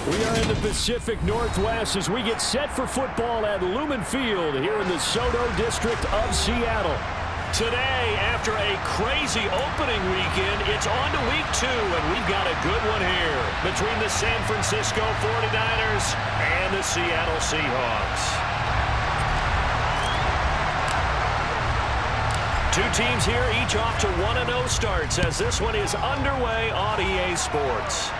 We are in the Pacific Northwest as we get set for football at Lumen Field here in the Soto District of Seattle. Today, after a crazy opening weekend, it's on to week 2, and we've got a good one here between the San Francisco 49ers and the Seattle Seahawks. Two teams here, each off to 1-0 starts as this one is underway on EA Sports.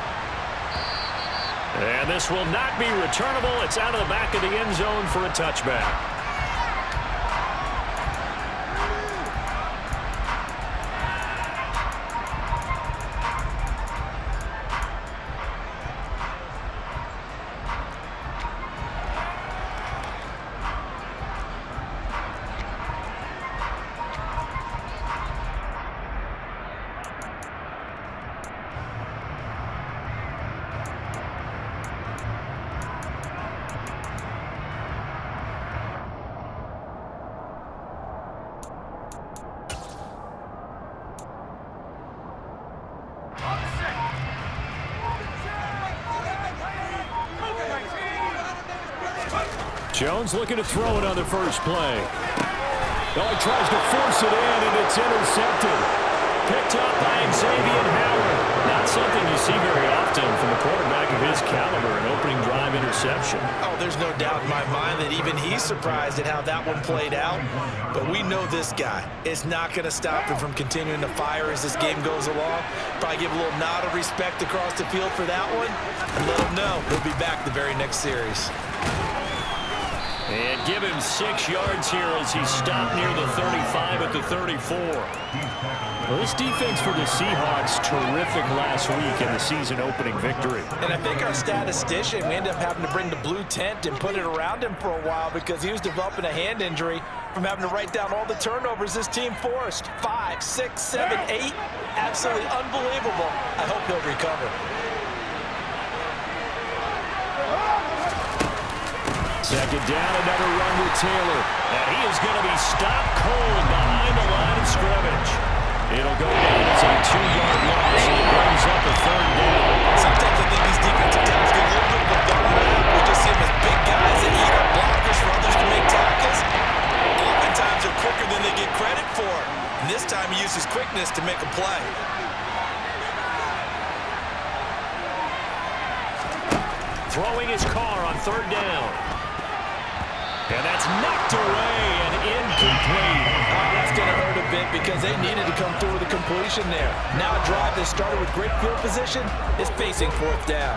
And this will not be returnable. It's out of the back of the end zone for a touchback. Jones looking to throw it on the first play. Oh, he tries to force it in, and it's intercepted. Picked up by Xavier Howard. Not something you see very often from a quarterback of his caliber, an opening drive interception. Oh, there's no doubt in my mind that even he's surprised at how that one played out. But we know this guy. It's not going to stop him from continuing to fire as this game goes along. Probably give a little nod of respect across the field for that one. And let him know he'll be back the very next series. And give him 6 yards here as he stopped near the 35 at the 34. Well, this defense for the Seahawks, terrific last week in the season opening victory. And I think our statistician, we ended up having to bring the blue tent and put it around him for a while because he was developing a hand injury from having to write down all the turnovers this team forced. 5, 6, 7, 8. Absolutely unbelievable. I hope he'll recover. Second down, another run with Taylor. And he is going to be stopped cold behind the line of scrimmage. It'll go down as a 2-yard loss, and it brings up a third down. Sometimes I think these defensive tackles get a little bit of a bum rap. We just see them as big guys that eat up blockers for others to make tackles. Oftentimes they're quicker than they get credit for. And this time he uses quickness to make a play. Throwing his car on third down. And that's knocked away and incomplete. That's going to hurt a bit because they needed to come through with a completion there. Now a drive that started with great field position is facing fourth down.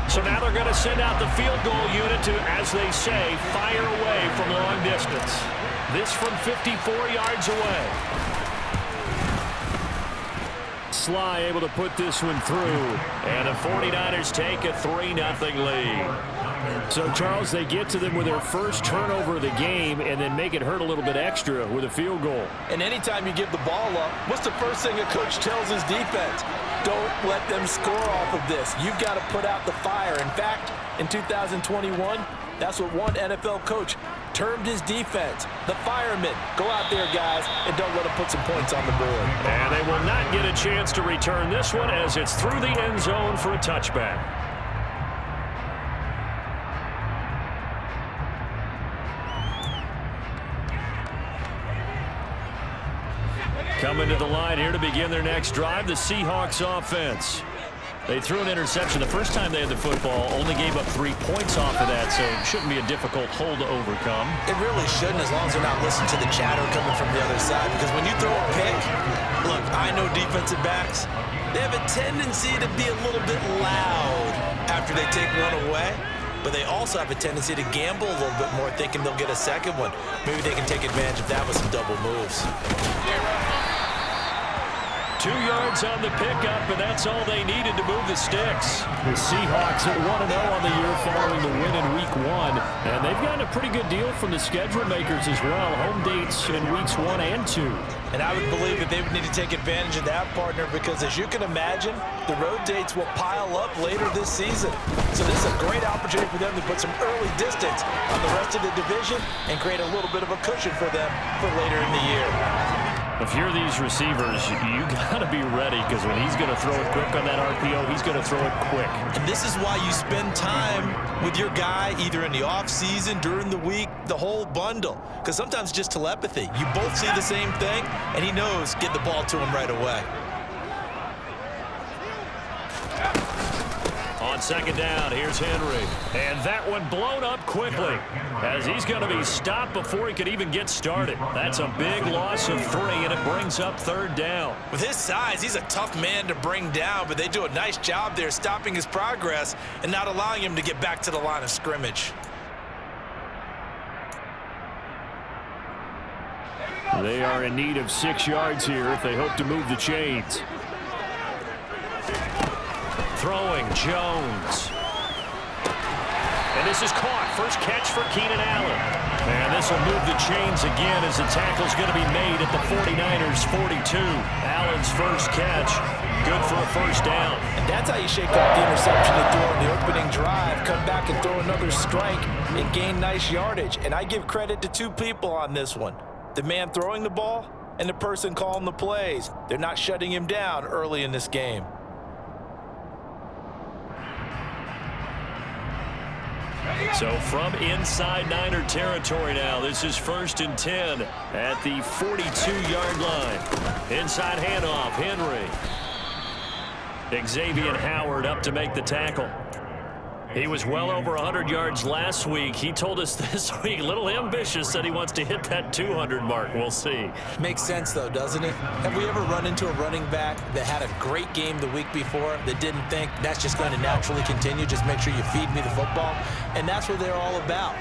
So now they're going to send out the field goal unit to, as they say, fire away from long distance. This from 54 yards away. Sly able to put this one through. And the 49ers take a 3-0 lead. So, Charles, they get to them with their first turnover of the game and then make it hurt a little bit extra with a field goal. And anytime you give the ball up, what's the first thing a coach tells his defense? Don't let them score off of this. You've got to put out the fire. In fact, in 2021, that's what one NFL coach termed his defense, the firemen. Go out there, guys, and don't let them put some points on the board. And they will not get a chance to return this one as it's through the end zone for a touchback. Coming to the line here to begin their next drive, the Seahawks offense. They threw an interception the first time they had the football, only gave up 3 points off of that, so it shouldn't be a difficult hole to overcome. It really shouldn't, as long as they're not listening to the chatter coming from the other side, because when you throw a pick, look, I know defensive backs, they have a tendency to be a little bit loud after they take one away, but they also have a tendency to gamble a little bit more, thinking they'll get a second one. Maybe they can take advantage of that with some double moves. 2 yards on the pickup, and that's all they needed to move the sticks. The Seahawks at 1-0 on the year following the win in Week 1, and they've gotten a pretty good deal from the schedule makers as well. Home dates in Weeks 1 and 2. And I would believe that they would need to take advantage of that, partner, because as you can imagine, the road dates will pile up later this season. So this is a great opportunity for them to put some early distance on the rest of the division and create a little bit of a cushion for them for later in the year. If you're these receivers, you got to be ready, because when he's going to throw it quick on that RPO, he's going to throw it quick. And this is why you spend time with your guy either in the offseason, during the week, the whole bundle. Because sometimes it's just telepathy. You both see the same thing, and he knows get the ball to him right away. On second down, here's Henry. And that one blown up quickly, as he's going to be stopped before he could even get started. That's a big loss of 3, and it brings up third down. With his size, he's a tough man to bring down, but they do a nice job there stopping his progress and not allowing him to get back to the line of scrimmage. They are in need of 6 yards here if they hope to move the chains. Throwing, Jones. And this is caught. First catch for Keenan Allen. And this will move the chains again as the tackle's going to be made at the 49ers' 42. Allen's first catch, good for a first down. And that's how you shake off the interception they threw on the opening drive, come back and throw another strike and gain nice yardage. And I give credit to 2 people on this one. The man throwing the ball and the person calling the plays. They're not shutting him down early in this game. So from inside Niner territory now, this is 1st and 10 at the 42-yard line. Inside handoff, Henry. Xavier Howard up to make the tackle. He was well over 100 yards last week. He told us this week, a little ambitious, that he wants to hit that 200 mark. We'll see. Makes sense, though, doesn't it? Have we ever run into a running back that had a great game the week before that didn't think that's just going to naturally continue? Just make sure you feed me the football. And that's what they're all about.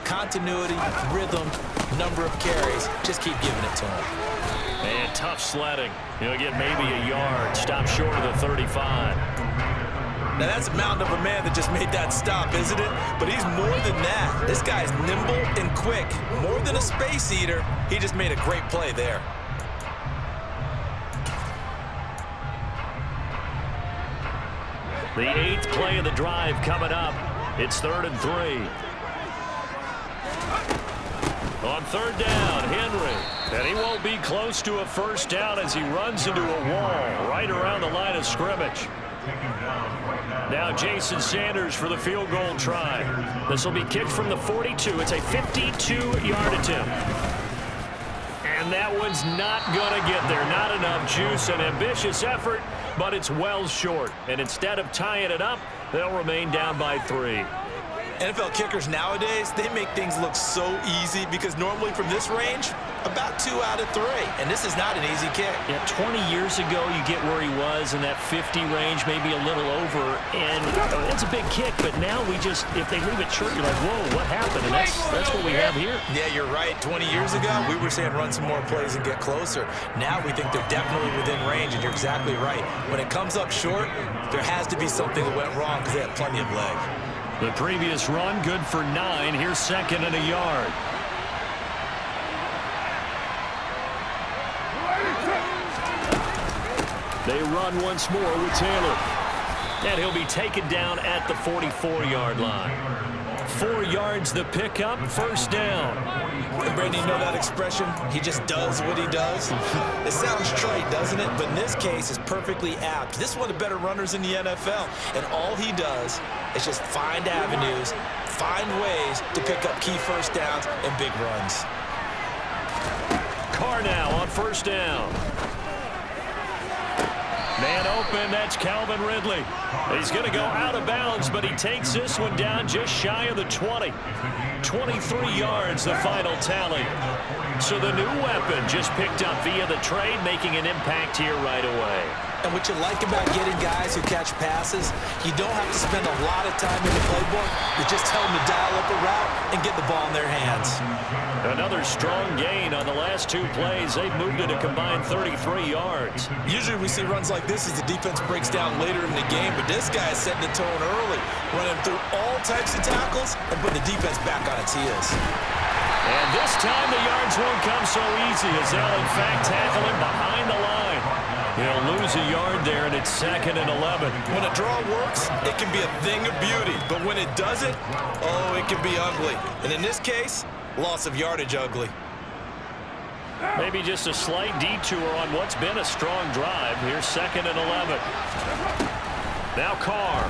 Continuity, rhythm, number of carries. Just keep giving it to him. And tough sledding. He'll get maybe a yard. Stop short of the 35. Now, that's a mountain of a man that just made that stop, isn't it? But he's more than that. This guy's nimble and quick. More than a space eater, he just made a great play there. The 8th play of the drive coming up. It's 3rd and 3. On 3rd down, Henry. And he won't be close to a first down as he runs into a wall right around the line of scrimmage. Now Jason Sanders for the field goal try. This will be kicked from the 42. It's a 52-yard attempt. And that one's not going to get there. Not enough juice. An ambitious effort, but it's well short. And instead of tying it up, they'll remain down by 3. NFL kickers nowadays, they make things look so easy because normally from this range, about 2 out of 3. And this is not an easy kick. Yeah, 20 years ago, you get where he was in that 50 range, maybe a little over. And it's a big kick, but now we just, if they leave it short, you're like, whoa, what happened? And that's what we have here. Yeah, you're right. 20 years ago, we were saying run some more plays and get closer. Now we think they're definitely within range, and you're exactly right. When it comes up short, there has to be something that went wrong because they had plenty of leg. The previous run, good for 9. Here's 2nd and a yard. They run once more with Taylor. And he'll be taken down at the 44-yard line. 4 yards the pickup, first down. And Brandon, you know that expression? He just does what he does. It sounds trite, doesn't it? But in this case, it's perfectly apt. This is one of the better runners in the NFL. And all he does is just find avenues, find ways to pick up key first downs and big runs. Carr now on first down. Man open, that's Calvin Ridley. He's going to go out of bounds, but he takes this one down just shy of the 20. 23 yards, the final tally. So the new weapon just picked up via the trade, making an impact here right away. And what you like about getting guys who catch passes, you don't have to spend a lot of time in the playbook. You just tell them to dial up a route and get the ball in their hands. Another strong gain on the last 2 plays. They've moved it a combined 33 yards. Usually we see runs like this as the defense breaks down later in the game, but this guy is setting the tone early, running through all types of tackles and putting the defense back on its heels. And this time the yards won't come so easy as they'll in fact tackle him behind the line. He'll lose a yard there, and it's 2nd and 11. When a draw works, it can be a thing of beauty. But when it doesn't, oh, it can be ugly. And in this case, loss of yardage ugly. Maybe just a slight detour on what's been a strong drive. Here's 2nd and 11. Now Carr.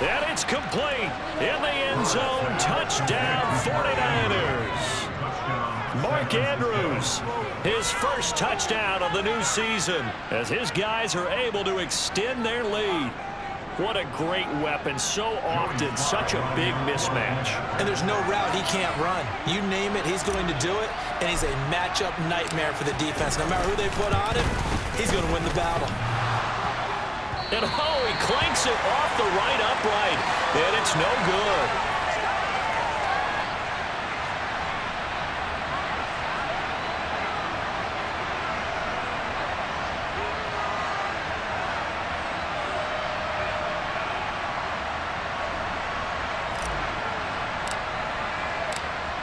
And it's complete. In the end zone. Touchdown 49ers. Mark Andrews, his first touchdown of the new season as his guys are able to extend their lead. What a great weapon. So often, such a big mismatch. And there's no route he can't run. You name it, he's going to do it, and he's a matchup nightmare for the defense. No matter who they put on him, he's going to win the battle. And oh, he clanks it off the right upright, and it's no good.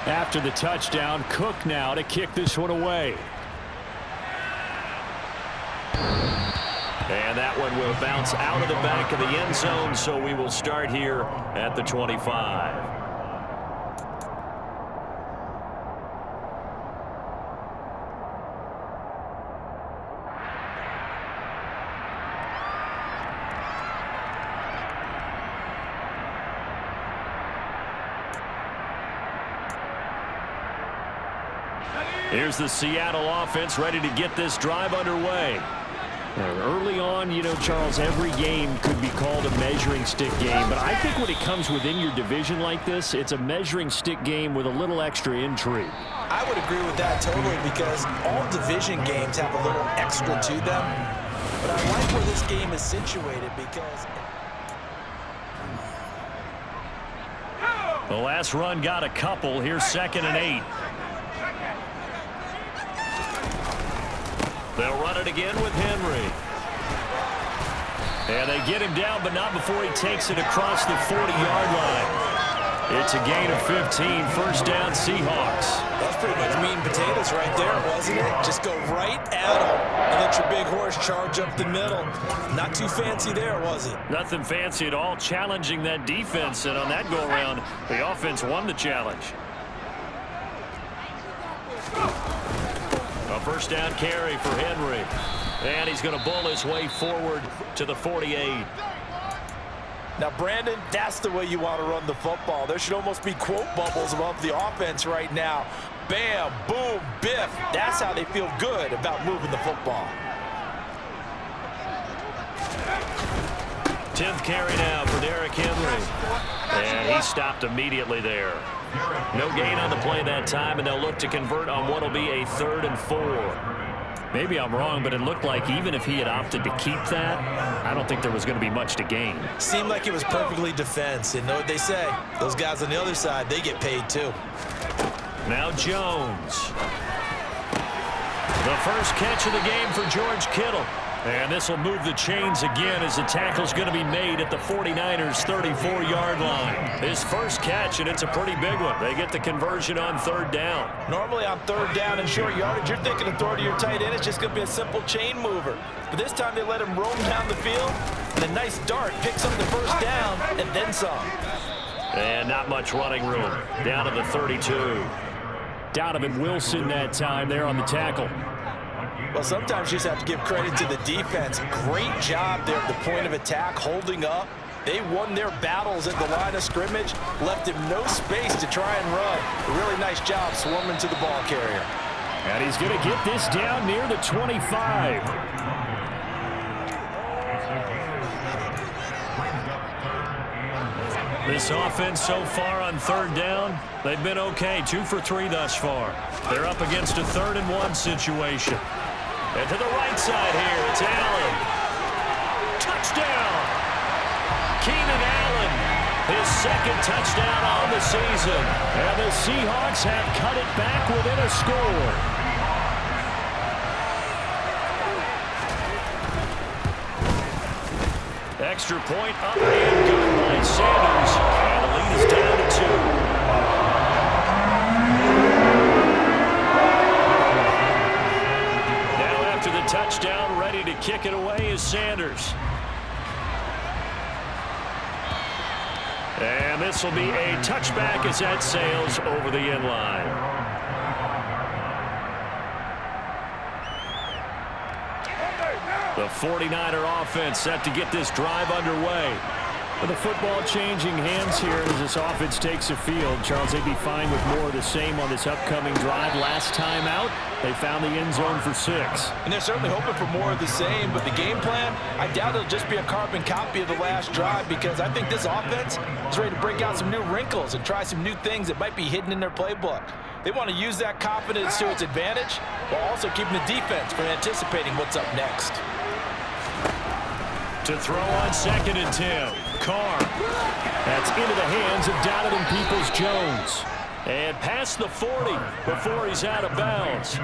After the touchdown, Cook now to kick this one away. And that one will bounce out of the back of the end zone, so we will start here at the 25. Here's the Seattle offense ready to get this drive underway. Early on, you know, Charles, every game could be called a measuring stick game. But I think when it comes within your division like this, it's a measuring stick game with a little extra intrigue. I would agree with that totally because all division games have a little extra to them. But I like where this game is situated because the last run got a couple. Here's 2nd and 8. They'll run it again with Henry. And they get him down, but not before he takes it across the 40-yard line. It's a gain of 15, first down Seahawks. That's pretty much meat and potatoes right there, wasn't it? Just go right at him and let your big horse charge up the middle. Not too fancy there, was it? Nothing fancy at all, challenging that defense. And on that go-around, the offense won the challenge. A first down carry for Henry. And he's going to bull his way forward to the 48. Now, Brandon, that's the way you want to run the football. There should almost be quote bubbles above the offense right now. Bam, boom, biff. That's how they feel good about moving the football. 10th carry now for Derrick Henry. And he stopped immediately there. No gain on the play that time, and they'll look to convert on what will be a 3rd and 4. Maybe I'm wrong, but it looked like even if he had opted to keep that, I don't think there was going to be much to gain. Seemed like it was perfectly defense. And know what they say? Those guys on the other side, they get paid too. Now Jones. The first catch of the game for George Kittle. And this will move the chains again as the tackle's going to be made at the 49ers' 34-yard line. His first catch, and it's a pretty big one. They get the conversion on 3rd down. Normally on 3rd down and short yardage, you're thinking of throw to your tight end. It's just going to be a simple chain mover. But this time they let him roam down the field, and a nice dart picks up the first down and then some. And not much running room. Down to the 32. Donovan Wilson that time there on the tackle. Well, sometimes you just have to give credit to the defense. Great job there at the point of attack, holding up. They won their battles at the line of scrimmage, left him no space to try and run. A really nice job swarming to the ball carrier. And he's going to get this down near the 25. This offense so far on 3rd down, they've been okay. 2 for 3 thus far. They're up against a 3rd and 1 situation. And to the right side here, it's Allen. Touchdown! Keenan Allen, his 2nd touchdown on the season. And the Seahawks have cut it back within a score. Extra point up and good by Sanders. And the lead is down to 2. Touchdown, ready to kick it away is Sanders. And this will be a touchback as that sails over the end line. The 49er offense set to get this drive underway. With the football changing hands here as this offense takes the field, Charles, they'd be fine with more of the same on this upcoming drive. Last time out, they found the end zone for 6. And they're certainly hoping for more of the same, but the game plan, I doubt it'll just be a carbon copy of the last drive, because I think this offense is ready to break out some new wrinkles and try some new things that might be hidden in their playbook. They want to use that confidence to its advantage while also keeping the defense from anticipating what's up next. To throw on 2nd and 10. Carr. That's into the hands of Donovan Peoples-Jones. And past the 40 before he's out of bounds.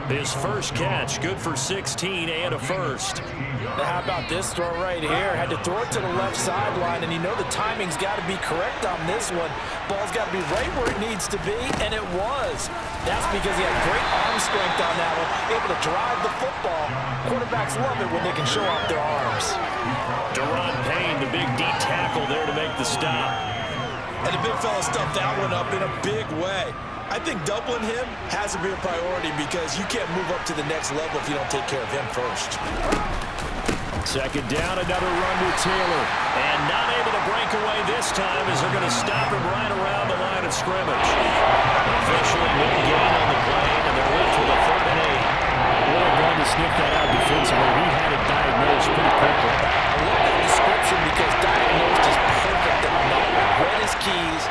His first catch, good for 16 and a first. Now how about this throw right here? Had to throw it to the left sideline, and you know the timing's got to be correct on this one. Ball's got to be right where it needs to be, and it was. That's because he had great arm strength on that one, able to drive the football. Quarterbacks love it when they can show off their arms. Deron Payne, the big D tackle there to make the stop. And the big fella stuffed that one up in a big way. I think doubling him has to be a priority, because you can't move up to the next level if you don't take care of him first. 2nd down, another run with Taylor. And not able to break away this time as they're going to stop him right around the line of scrimmage. Officially no gain on the play, and they're left with a 3rd and 8. What a run to sniff that out defensively. He had it diagnosed pretty quickly. I love that description, because diagnosed is perfect at the moment. Read his keys,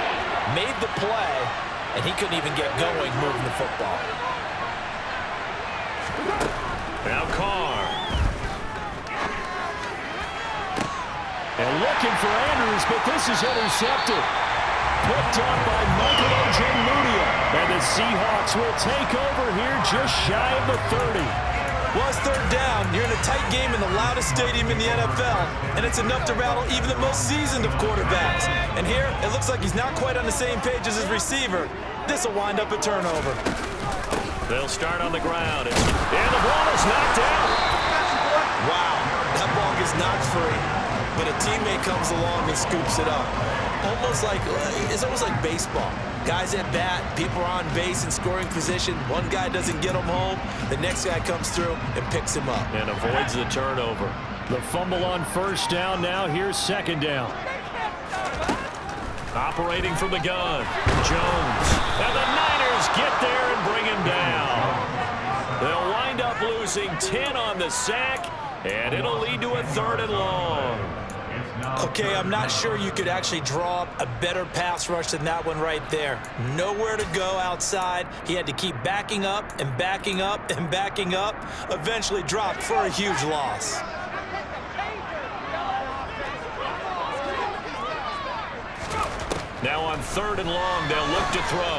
made the play, and he couldn't even get going moving the football. Now Carr. And looking for Andrews, but this is intercepted. Picked up by Michael Ojemudia. And the Seahawks will take over here just shy of the 30. Well, it's 3rd down. You're in a tight game in the loudest stadium in the NFL, and it's enough to rattle even the most seasoned of quarterbacks. And here, it looks like he's not quite on the same page as his receiver. This will wind up a turnover. They'll start on the ground. And the ball is knocked out. Wow, that ball gets knocked free, but a teammate comes along and scoops it up. It's almost like baseball. Guys at bat, people are on base in scoring position. One guy doesn't get him home. The next guy comes through and picks him up. And avoids the turnover. The fumble on 1st down. Now here's 2nd down. Operating from the gun, Jones. And the Niners get there and bring him down. They'll wind up losing 10 on the sack, and it'll lead to a 3rd and long. Okay, I'm not sure you could actually draw up a better pass rush than that one right there. Nowhere to go outside. He had to keep backing up and backing up and backing up. Eventually dropped for a huge loss. Now on 3rd and long, they'll look to throw.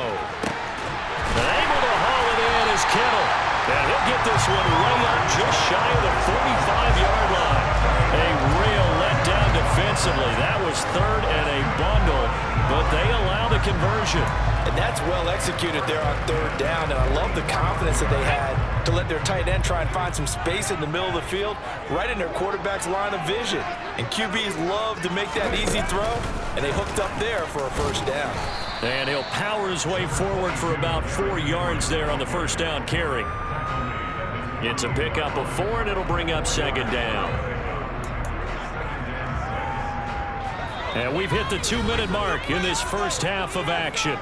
And able to haul it in is Kittle. And he'll get this one way up just shy of the 45-yard line. A real letdown defensively. That was 3rd and a bundle, but they allow the conversion. And that's well executed there on 3rd down, and I love the confidence that they had to let their tight end try and find some space in the middle of the field, right in their quarterback's line of vision. And QBs love to make that easy throw, and they hooked up there for a 1st down. And he'll power his way forward for about 4 yards there on the 1st down carry. It's a pickup of 4, and it'll bring up 2nd down. And we've hit the 2-minute mark in this first half of action.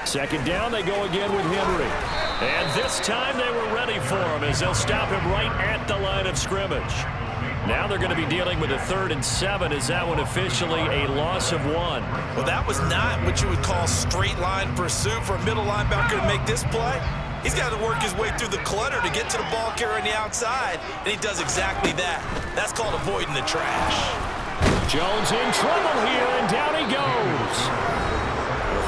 Second down, they go again with Henry. And this time they were ready for him as they'll stop him right at the line of scrimmage. Now they're going to be dealing with a 3rd and 7 as that one officially a loss of 1. Well, that was not what you would call straight line pursuit for a middle linebacker to make this play. He's got to work his way through the clutter to get to the ball carrier on the outside, and he does exactly that. That's called avoiding the trash. Jones in trouble here, and down he goes.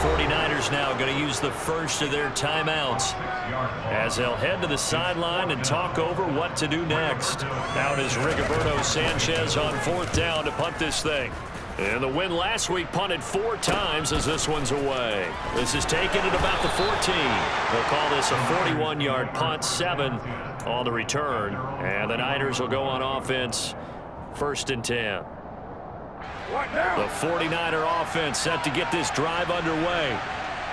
The 49ers now going to use the first of their timeouts as they'll head to the sideline and talk over what to do next. Out is Rigoberto Sanchez on 4th down to punt this thing. And the win last week punted 4 times as this one's away. This is taken at about the 14. They'll call this a 41-yard punt, 7 on the return. And the Niners will go on offense First and 10. The 49er offense set to get this drive underway.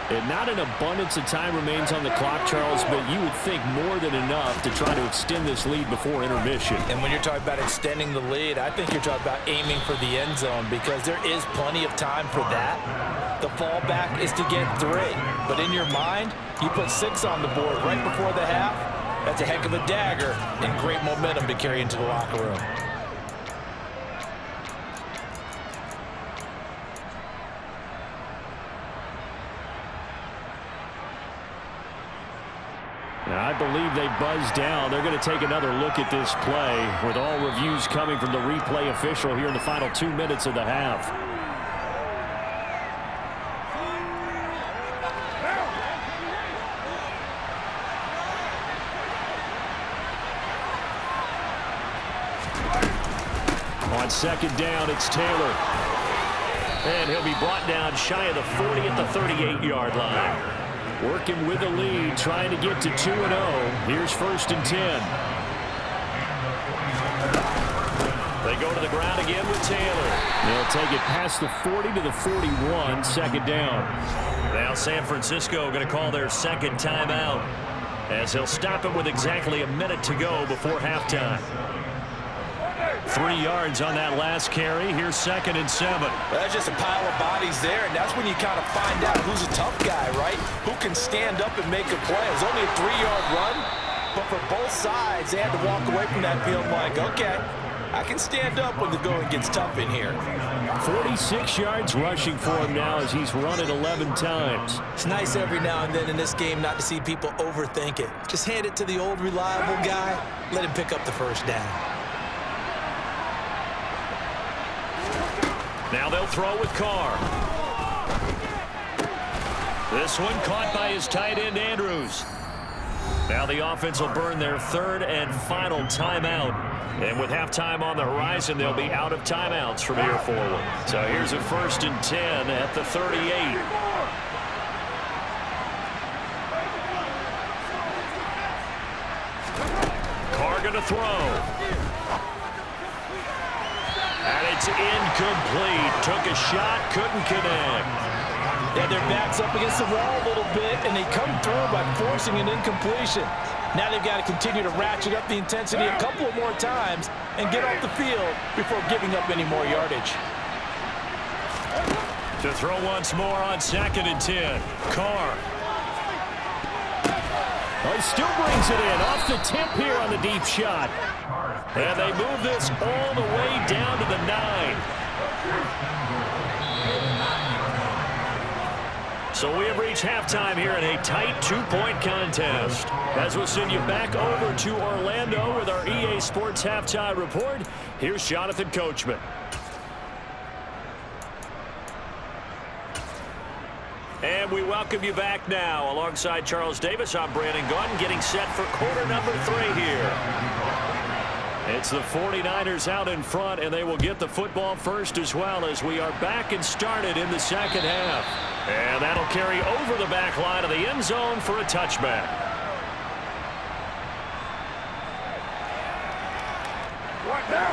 And not an abundance of time remains on the clock, Charles, but you would think more than enough to try to extend this lead before intermission. And when you're talking about extending the lead, I think you're talking about aiming for the end zone because there is plenty of time for that. The fallback is to get 3. But in your mind, you put 6 on the board right before the half. That's a heck of a dagger and great momentum to carry into the locker room. I believe they buzzed down. They're going to take another look at this play with all reviews coming from the replay official here in the final 2 minutes of the half. On second down, it's Taylor. And he'll be brought down shy of the 40 at the 38-yard line. Working with the lead, trying to get to 2-0. Here's first and 10. They go to the ground again with Taylor. They'll take it past the 40 to the 41, second down. Now San Francisco going to call their second timeout as he'll stop it with exactly a minute to go before halftime. 3 yards on that last carry. Here's second and 7. That's just a pile of bodies there, and that's when you kind of find out who's a tough guy, right? Who can stand up and make a play. It was only a 3-yard run, but for both sides, they had to walk away from that field like, okay, I can stand up when the going gets tough in here. 46 yards rushing for him now as he's run it 11 times. It's nice every now and then in this game not to see people overthink it. Just hand it to the old reliable guy, let him pick up the first down. Now they'll throw with Carr. This one caught by his tight end, Andrews. Now the offense will burn their third and final timeout. And with halftime on the horizon, they'll be out of timeouts from here forward. So here's a first and 10 at the 38. Carr going to throw. And it's incomplete. Took a shot, couldn't connect. Yeah, their back's up against the wall a little bit, and they come through by forcing an incompletion. Now they've got to continue to ratchet up the intensity a couple of more times and get off the field before giving up any more yardage. To throw once more on second and 10. Carr. Oh, he still brings it in off the tip here on the deep shot. And they move this all the way down to the 9. So we have reached halftime here in a tight 2-point contest. As we'll send you back over to Orlando with our EA Sports Halftime Report, here's Jonathan Coachman. And we welcome you back now. Alongside Charles Davis, I'm Brandon Gaudin, getting set for quarter number 3 here. It's the 49ers out in front, and they will get the football first as well as we are back and started in the second half. And that'll carry over the back line of the end zone for a touchback.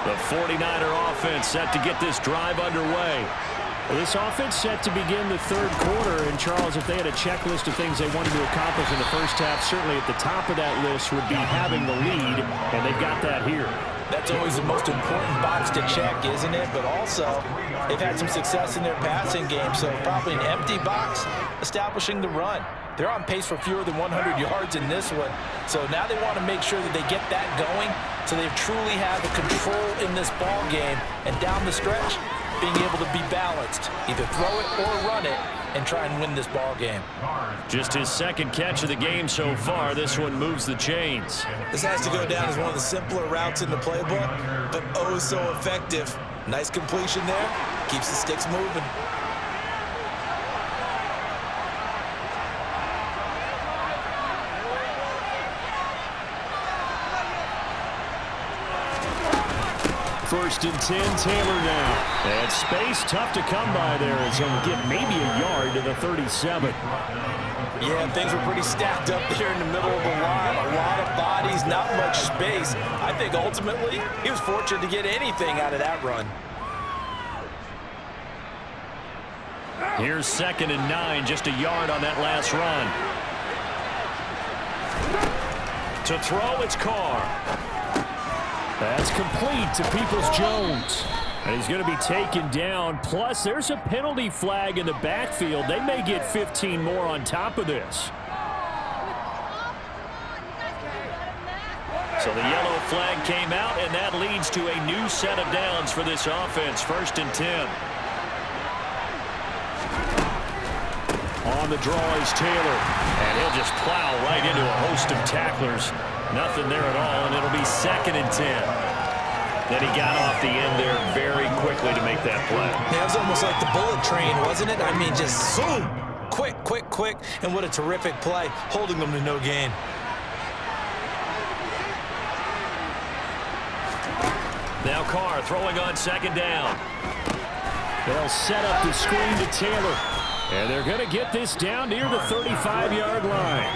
The 49er offense set to get this drive underway. This offense set to begin the third quarter, and Charles, if they had a checklist of things they wanted to accomplish in the first half, certainly at the top of that list would be having the lead, and they've got that here. That's always the most important box to check, isn't it? But also, they've had some success in their passing game, so probably an empty box establishing the run. They're on pace for fewer than 100 yards in this one, so now they want to make sure that they get that going so they truly have the control in this ball game, and down the stretch, being able to be balanced, either throw it or run it, and try and win this ball game. Just his second catch of the game so far. This one moves the chains. This has to go down as one of the simpler routes in the playbook, but oh so effective. Nice completion there. Keeps the sticks moving. First and 10, Taylor now. And space tough to come by there as he'll get maybe a yard to the 37. Yeah, things were pretty stacked up there in the middle of the line. A lot of bodies, not much space. I think ultimately he was fortunate to get anything out of that run. Here's 2nd and 9, just a yard on that last run. To throw, it's Carr. That's complete to Peoples-Jones. And he's going to be taken down. Plus, there's a penalty flag in the backfield. They may get 15 more on top of this. So the yellow flag came out, and that leads to a new set of downs for this offense. 1st and 10. On the draw is Taylor. And he'll just plow right into a host of tacklers. Nothing there at all, and it'll be 2nd and 10. Then he got off the end there very quickly to make that play. Yeah, it was almost like the bullet train, wasn't it? I mean, just zoom. Quick, quick, quick. And what a terrific play, holding them to no gain. Now Carr throwing on 2nd down. They'll set up the screen to Taylor. And they're going to get this down near the 35-yard line.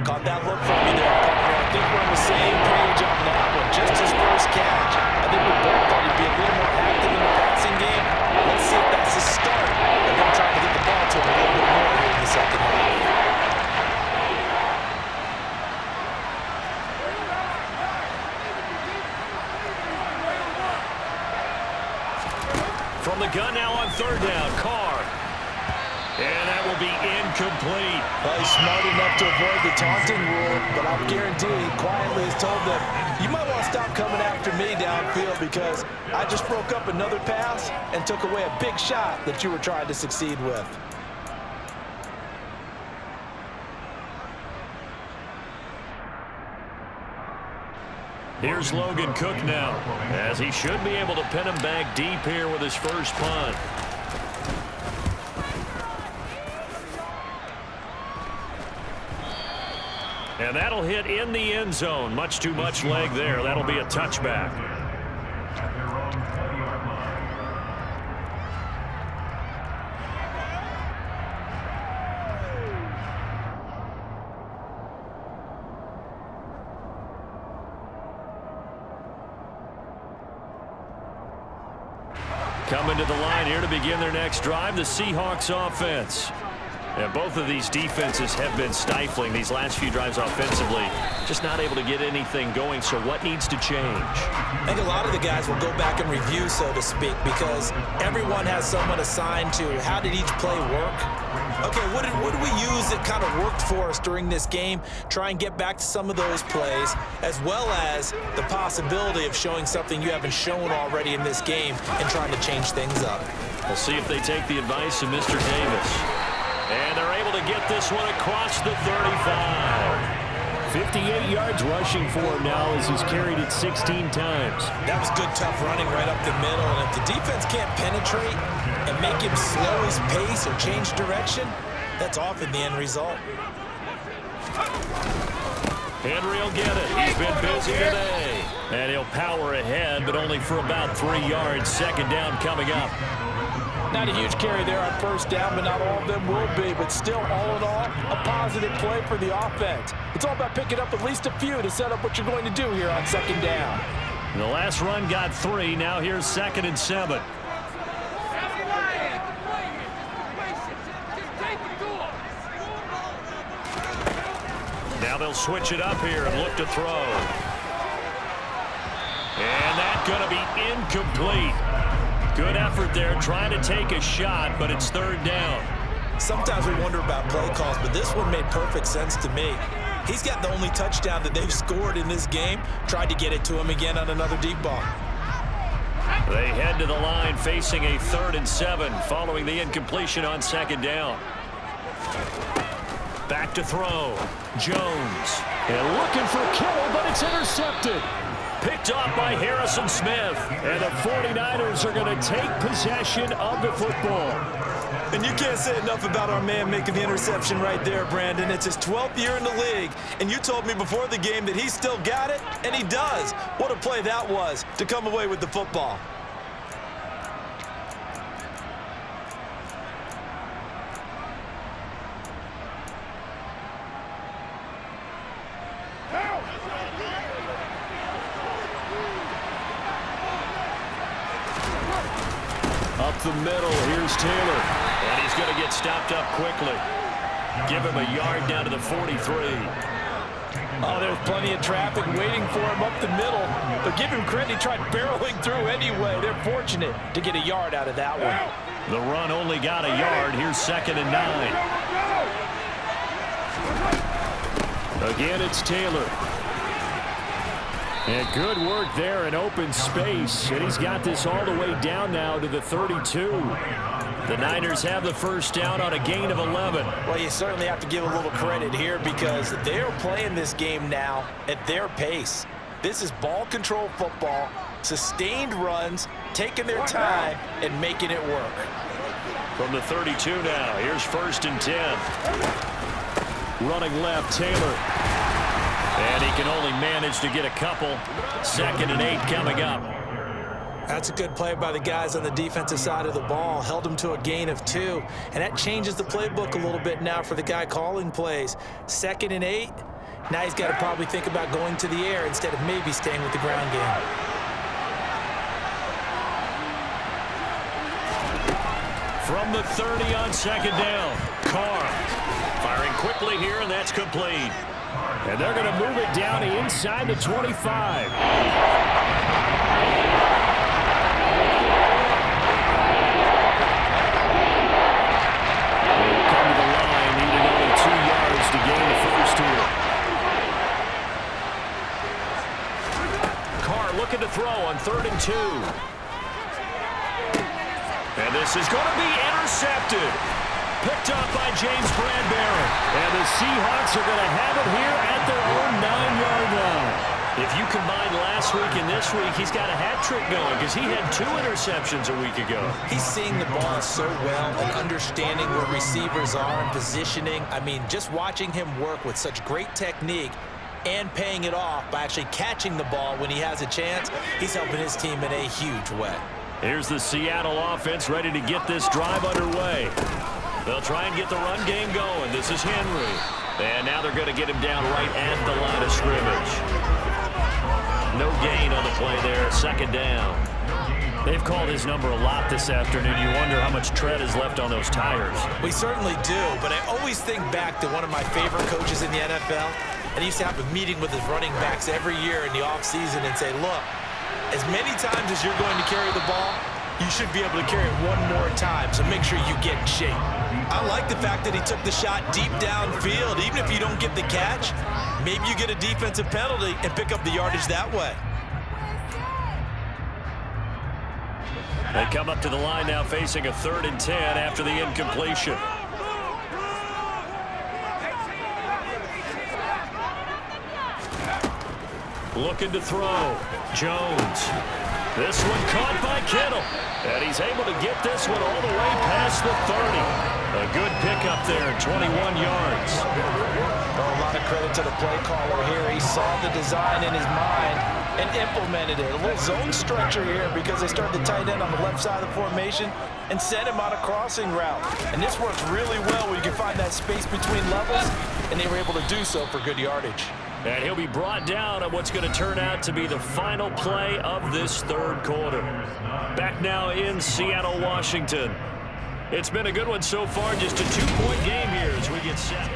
Caught that look from me there, partner. I think we're on the same page on that one. Just his first catch. I think we both thought he'd be a little more active in the passing game. Let's see if that's the start of them trying to get the ball to him a little bit more here in the second half. From the gun now on 3rd down, Carr. And that will be incomplete. Well, he's smart enough to avoid the taunting rule, but I guarantee he quietly has told them, you might want to stop coming after me downfield because I just broke up another pass and took away a big shot that you were trying to succeed with. Here's Logan Cook now, as he should be able to pin him back deep here with his first punt. And that'll hit in the end zone. Much too much leg there. That'll be a touchback. Coming to the line here to begin their next drive, the Seahawks offense. And both of these defenses have been stifling these last few drives offensively. Just not able to get anything going, so what needs to change? I think a lot of the guys will go back and review, so to speak, because everyone has someone assigned to how did each play work. Okay, what did we use that kind of worked for us during this game? Try and get back to some of those plays, as well as the possibility of showing something you haven't shown already in this game and trying to change things up. We'll see if they take the advice of Mr. Davis. And they're able to get this one across the 35. 58 yards rushing for him now as he's carried it 16 times. That was good, tough running right up the middle. And if the defense can't penetrate and make him slow his pace or change direction, that's often the end result. Henry will get it. He's been busy today. And he'll power ahead, but only for about 3 yards. 2nd down coming up. Not a huge carry there on 1st down, but not all of them will be. But still, all in all, a positive play for the offense. It's all about picking up at least a few to set up what you're going to do here on 2nd down. The last run got 3. Now here's 2nd and 7. Now they'll switch it up here and look to throw. And that's going to be incomplete. Good effort there, trying to take a shot, but it's 3rd down. Sometimes we wonder about play calls, but this one made perfect sense to me. He's got the only touchdown that they've scored in this game. Tried to get it to him again on another deep ball. They head to the line facing a 3rd and 7 following the incompletion on 2nd down. Back to throw. Jones. And looking for Kittle, but it's intercepted. Picked off by Harrison Smith. And the 49ers are going to take possession of the football. And you can't say enough about our man making the interception right there, Brandon. It's his 12th year in the league, and you told me before the game that he still got it, and he does. What a play that was to come away with the football. Up the middle, here's Taylor. And he's going to get stopped up quickly. Give him a yard down to the 43. Oh, there's plenty of traffic waiting for him up the middle. But give him credit, he tried barreling through anyway. They're fortunate to get a yard out of that one. The run only got a yard. Here's 2nd and 9. Again, it's Taylor. And good work there in open space. And he's got this all the way down now to the 32. The Niners have the first down on a gain of 11. Well, you certainly have to give a little credit here because they're playing this game now at their pace. This is ball control football, sustained runs, taking their time, and making it work. From the 32 now, here's 1st and 10. Running left, Taylor. And he can only manage to get a couple. 2nd and 8 coming up. That's a good play by the guys on the defensive side of the ball. Held him to a gain of 2. And that changes the playbook a little bit now for the guy calling plays. 2nd and 8. Now he's got to probably think about going to the air instead of maybe staying with the ground game. From the 30 on 2nd down. Carr firing quickly here, and that's complete. And they're going to move it down to inside the 25. They'll come to the line, needing only 2 yards to gain the first here. Carr looking to throw on 3rd and 2. And this is going to be intercepted. Picked up by James Bradbury. And the Seahawks are going to have it here at their own 9-yard line. If you combine last week and this week, he's got a hat trick going because he had 2 interceptions a week ago. He's seeing the ball so well and understanding where receivers are and positioning. I mean, just watching him work with such great technique and paying it off by actually catching the ball when he has a chance, he's helping his team in a huge way. Here's the Seattle offense ready to get this drive underway. They'll try and get the run game going. This is Henry. And now they're going to get him down right at the line of scrimmage. No gain on the play there. 2nd down. They've called his number a lot this afternoon. You wonder how much tread is left on those tires. We certainly do, but I always think back to one of my favorite coaches in the NFL. And he used to have a meeting with his running backs every year in the offseason and say, look, as many times as you're going to carry the ball, you should be able to carry it one more time, so make sure you get in shape. I like the fact that he took the shot deep downfield. Even if you don't get the catch, maybe you get a defensive penalty and pick up the yardage that way. They come up to the line now facing a 3rd and 10 after the incompletion. Looking to throw. Jones. This one caught by Kittle. And he's able to get this one all the way past the 30. A good pickup there, 21 yards. Well, a lot of credit to the play caller here. He saw the design in his mind and implemented it. A little zone structure here because they started the tight end on the left side of the formation and sent him on a crossing route. And this works really well where you can find that space between levels, and they were able to do so for good yardage. And he'll be brought down on what's going to turn out to be the final play of this 3rd quarter. Back now in Seattle, Washington. It's been a good one so far. Just a 2-point game here as we get set.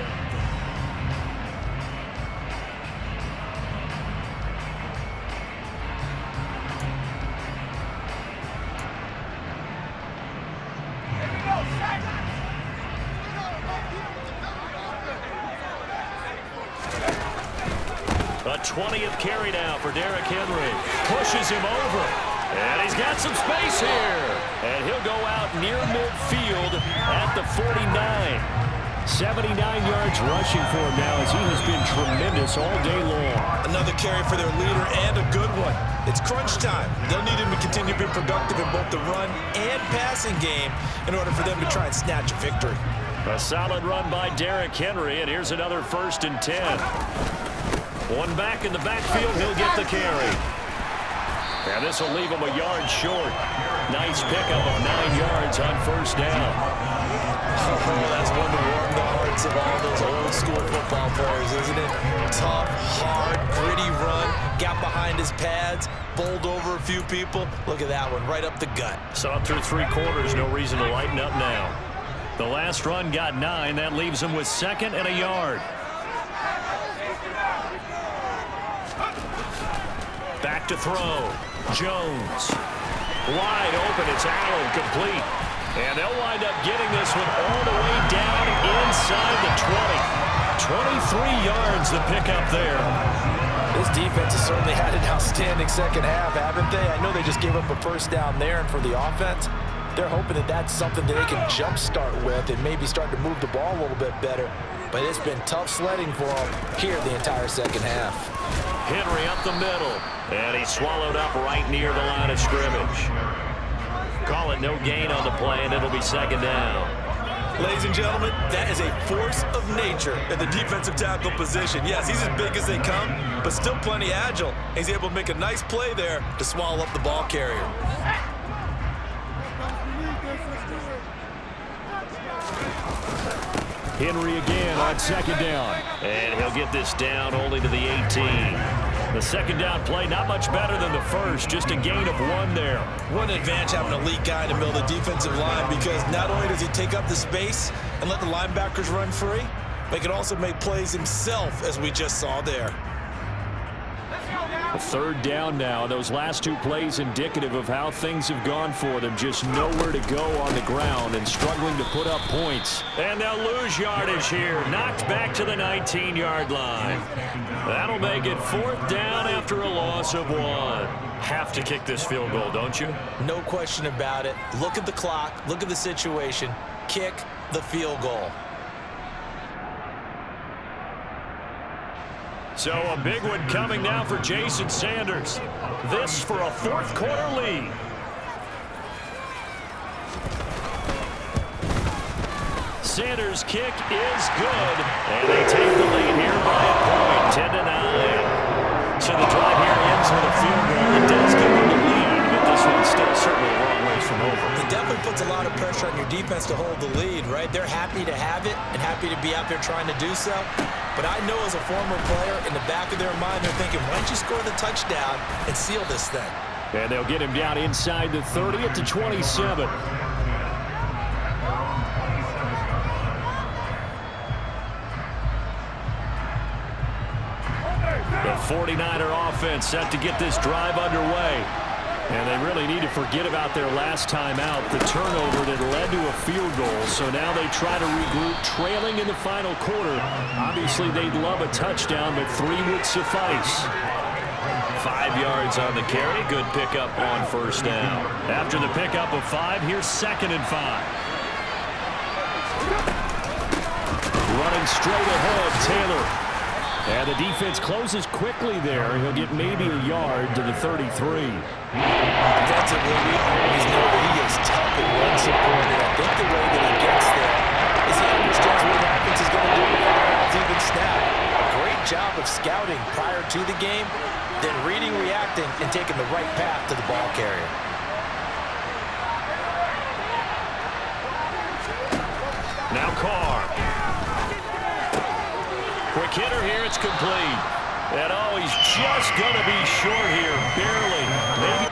A 20th carry now for Derrick Henry. Pushes him over. And he's got some space here. And he'll go out near midfield at the 49. 79 yards rushing for him now as he has been tremendous all day long. Another carry for their leader and a good one. It's crunch time. They'll need him to continue to be productive in both the run and passing game in order for them to try and snatch a victory. A solid run by Derrick Henry, and here's another 1st and 10. One back in the backfield, he'll get the carry. And this will leave him a yard short. Nice pickup of 9 yards on first down. Oh, that's one to warm the hearts of all those old school football players, isn't it? Tough, hard, gritty run, got behind his pads, bowled over a few people. Look at that one, right up the gut. Saw through 3 quarters, no reason to lighten up now. The last run got 9. That leaves him with 2nd and a yard. Back to throw. Jones. Wide open. It's Allen, complete. And they'll wind up getting this one all the way down inside the 20. 23 yards the pickup there. This defense has certainly had an outstanding second half, haven't they? I know they just gave up a first down there, and for the offense, they're hoping that that's something that they can jumpstart with and maybe start to move the ball a little bit better. But it's been tough sledding for them here the entire second half. Henry up the middle, and he's swallowed up right near the line of scrimmage. Call it no gain on the play, and it'll be 2nd down. Ladies and gentlemen, that is a force of nature at the defensive tackle position. Yes, he's as big as they come, but still plenty agile. He's able to make a nice play there to swallow up the ball carrier. Henry again on 2nd down. And he'll get this down only to the 18. The 2nd down play, not much better than the first, just a gain of 1 there. What an advantage having an elite guy in the middle of the defensive line, because not only does he take up the space and let the linebackers run free, but he can also make plays himself, as we just saw there. A 3rd down now. Those last 2 plays indicative of how things have gone for them. Just nowhere to go on the ground and struggling to put up points. And they'll lose yardage here. Knocked back to the 19-yard line. That'll make it 4th down after a loss of 1. Have to kick this field goal, don't you? No question about it. Look at the clock. Look at the situation. Kick the field goal. So a big one coming now for Jason Sanders. This for a 4th quarter lead. Sanders' kick is good. And they take the lead here by a point, 10-9. So the drive here ends with a field goal. It does give them the lead, but this one's still certainly a long ways from over. It definitely puts a lot of pressure on your defense to hold the lead, right? They're happy to have it and happy to be out there trying to do so. But I know as a former player, in the back of their mind, they're thinking, why don't you score the touchdown and seal this thing? And they'll get him down inside the 30 at the 27. The 49er offense set to get this drive underway. And they really need to forget about their last time out, the turnover that led to a field goal. So now they try to regroup, trailing in the final quarter. Obviously, they'd love a touchdown, but 3 would suffice. 5 yards on the carry. Good pickup on first down. After the pickup of 5, here's 2nd and 5. Running straight ahead, Taylor. And the defense closes quickly there. He'll get maybe a yard to the 33. Defensively, we always know that he is tough and run supported. I think the way that he gets there is he understands what the offense is going to do before the ball's even snapped. A great job of scouting prior to the game, then reading, reacting, and taking the right path to the ball carrier. Now Carr. Quick hitter here, it's complete. And oh, he's just going to be short here, barely. Maybe.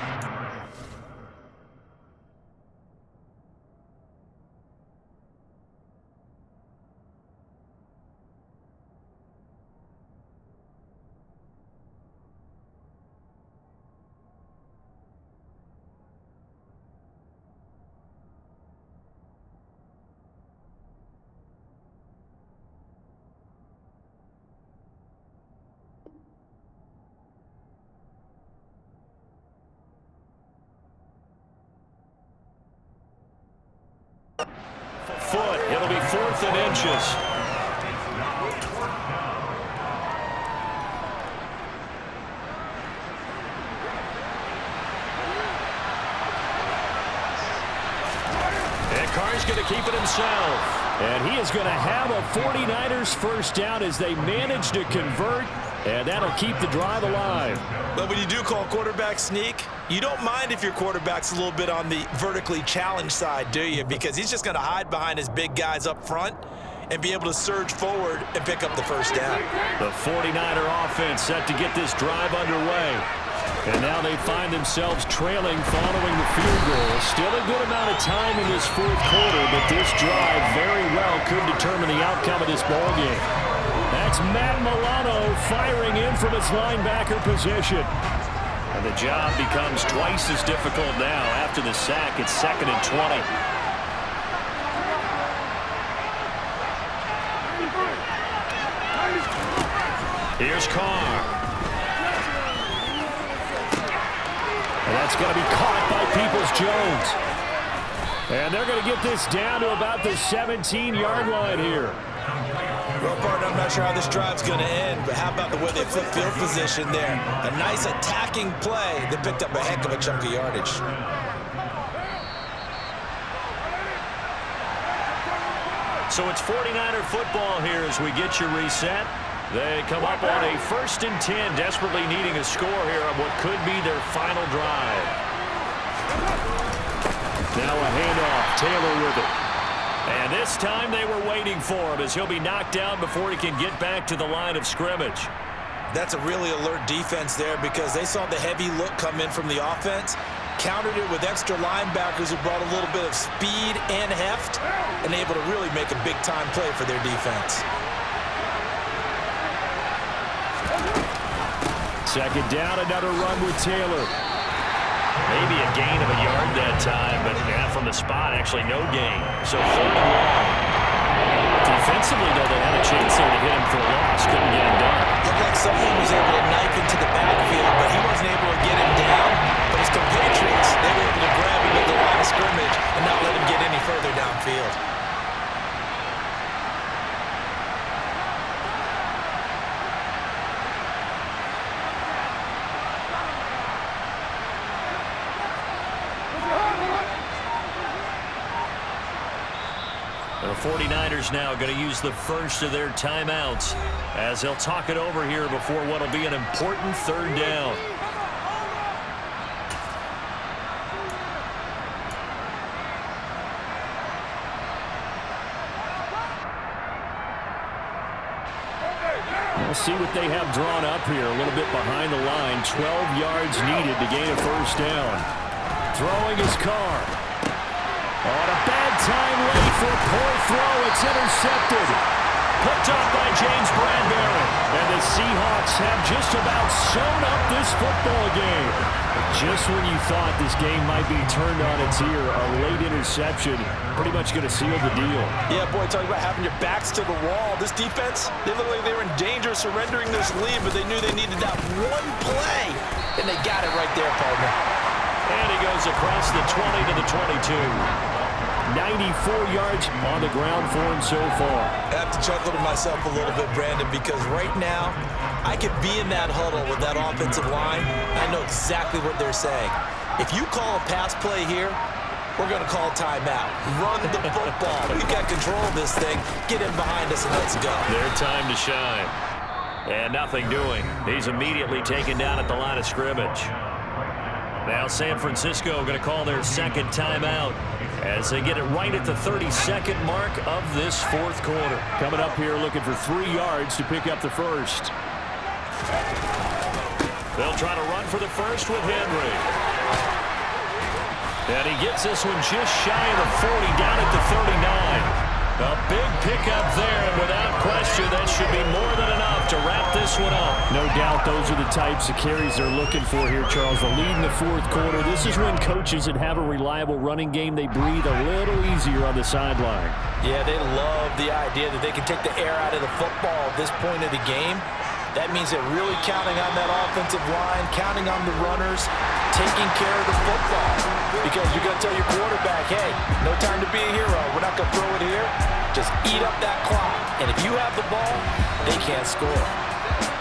Foot. It'll be 4th and inches. And Carr's going to keep it himself. And he is going to have a 49ers first down as they manage to convert And that'll keep the drive alive. But when you do call quarterback sneak, you don't mind if your quarterback's a little bit on the vertically challenged side, do you? Because he's just going to hide behind his big guys up front and be able to surge forward and pick up the first down. The 49er offense set to get this drive underway. And now they find themselves trailing following the field goal. Still a good amount of time in this fourth quarter, but this drive very well could determine the outcome of this ballgame. That's Matt Milano firing in from his linebacker position. And the job becomes twice as difficult now after the sack. It's 2nd and 20. Here's Carr. And that's going to be caught by Peoples-Jones. And they're going to get this down to about the 17-yard line here. Well, partner, I'm not sure how this drive's going to end, but how about the way they flip field position there? A nice attacking play that picked up a heck of a chunk of yardage. So it's 49er football here as we get your reset. They come up on a 1st and 10, desperately needing a score here on what could be their final drive. Now a handoff, Taylor with it. And this time they were waiting for him as he'll be knocked down before he can get back to the line of scrimmage. That's a really alert defense there because they saw the heavy look come in from the offense, countered it with extra linebackers who brought a little bit of speed and heft, and able to really make a big-time play for their defense. 2nd down, another run with Taylor. Maybe a gain of a yard that time, but from the spot, actually no gain. So 3rd and long. Defensively, though, they had a chance there to hit him for a loss. Couldn't get him done. Looked like someone was able to knife into the backfield, but he wasn't able to get him down. But his compatriots, they were able to grab him at the line of scrimmage and not let him get any further downfield. The 49ers now going to use the first of their timeouts as they'll talk it over here before what will be an important 3rd down. We'll see what they have drawn up here. A little bit behind the line. 12 yards needed to gain a 1st down. Throwing his Carr. On a bad time late for a poor throw. It's intercepted. Picked up by James Bradbury. And the Seahawks have just about sewn up this football game. Just when you thought this game might be turned on its ear, a late interception pretty much going to seal the deal. Yeah, boy, talking about having your backs to the wall. This defense, they looked like they were in danger of surrendering this lead, but they knew they needed that one play, and they got it right there, partner. And he goes across the 20 to the 22. 94 yards on the ground for him so far. I have to chuckle to myself a little bit, Brandon, because right now I could be in that huddle with that offensive line. I know exactly what they're saying. If you call a pass play here, we're going to call timeout. Run the football. We've got control of this thing. Get in behind us and let's go. Their time to shine. And nothing doing. He's immediately taken down at the line of scrimmage. Now San Francisco going to call their 2nd timeout as they get it right at the 32nd mark of this 4th quarter. Coming up here looking for 3 yards to pick up the 1st. They'll try to run for the 1st with Henry. And he gets this one just shy of the 40, down at the 39. A big pickup there, and without question, that should be more than enough to wrap this one up. No doubt those are the types of carries they're looking for here, Charles. The lead in the 4th quarter. This is when coaches that have a reliable running game, they breathe a little easier on the sideline. Yeah, they love the idea that they can take the air out of the football at this point of the game. That means they're really counting on that offensive line, counting on the runners, taking care of the football. Because you're going to tell your quarterback, hey, no time to be a hero. We're not going to throw it here. Just eat up that clock. And if you have the ball, they can't score.